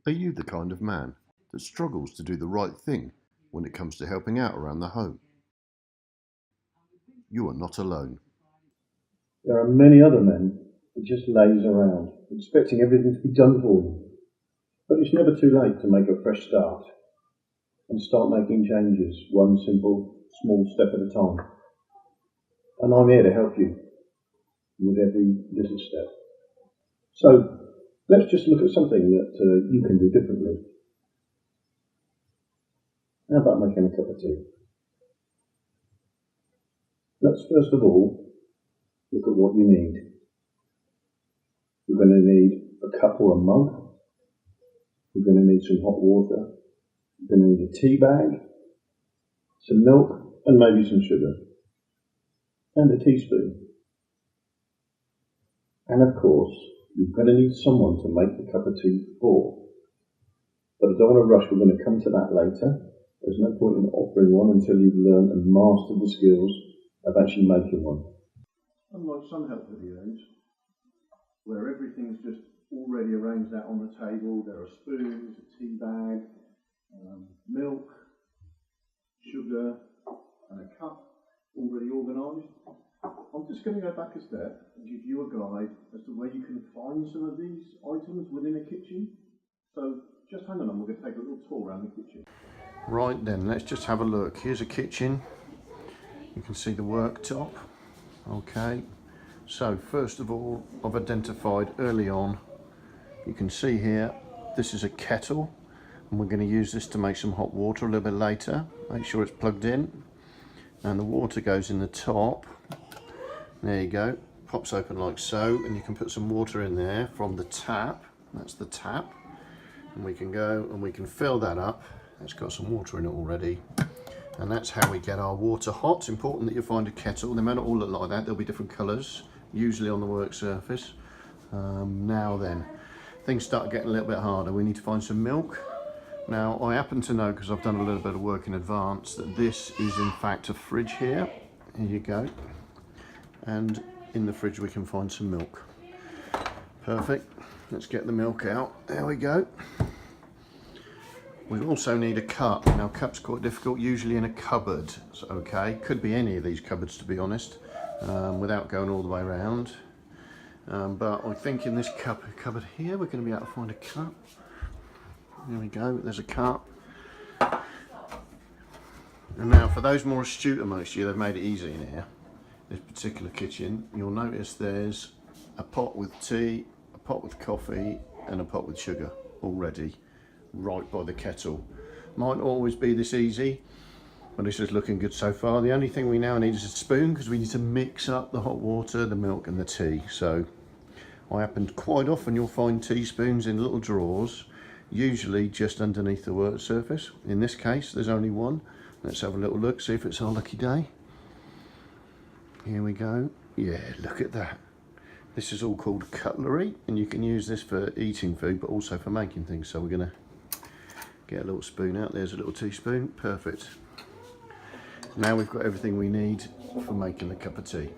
Are you the kind of man that struggles to do the right thing when it comes to helping out around the home? You are not alone. There are many other men who just laze around, expecting everything to be done for them. But it's never too late to make a fresh start and start making changes, one simple, small step at a time. And I'm here to help you with every little step. So let's just look at something that you can do differently. How about making a cup of tea? Let's first of all look at what you need. You're going to need a cup or a mug. You're going to need some hot water. You're going to need a tea bag, some milk, and maybe some sugar, and a teaspoon. And of course, you're going to need someone to make the cup of tea for. But I don't want to rush, we're going to come to that later. There's no point in offering one until you've learned and mastered the skills of actually making one. Unlike some help videos, where everything's just already arranged out on the table, there are spoons, a tea bag, milk, sugar, and a cup already organised. I'm just going to go back a step and give you a guide as to where you can find some of these items within a kitchen. So just hang on, we're going to take a little tour around the kitchen. Right then, let's just have a look. Here's a kitchen. You can see the worktop. Okay, so first of all, I've identified early on, you can see here, this is a kettle, and we're going to use this to make some hot water a little bit later. Make sure it's plugged in, and the water goes in the top. There you go, pops open like so, and you can put some water in there from the tap. That's the tap, and we can go and we can fill that up. It's got some water in it already, and that's how we get our water hot. It's important that you find a kettle. They may not all look like that, there'll be different colours, usually on the work surface. Now then, things start getting a little bit harder. We need to find some milk. Now, I happen to know, because I've done a little bit of work in advance, that this is in fact a fridge here. Here you go. And in the fridge we can find some milk. Perfect. Let's get the milk out. There we go. We also need a cup. Now, cup's quite difficult, usually in a cupboard. So, okay, could be any of these cupboards, to be honest, without going all the way around. But I think in this cupboard here, we're going to be able to find a cup. There we go, there's a cup. And now, for those more astute amongst you, they've made it easy in here. This particular kitchen, you'll notice there's a pot with tea, a pot with coffee, and a pot with sugar already right by the kettle. Might always be this easy, but it's just looking good so far. The only thing we now need is a spoon, because we need to mix up the hot water, the milk and the tea. So I happen quite often you'll find teaspoons in little drawers, usually just underneath the work surface. In this case there's only one. Let's have a little look, see if it's our lucky day. Here we go. Yeah, look at that. This is all called cutlery, and you can use this for eating food but also for making things. So we're going to get a little spoon out. There's a little teaspoon. Perfect. Now we've got everything we need for making the cup of tea.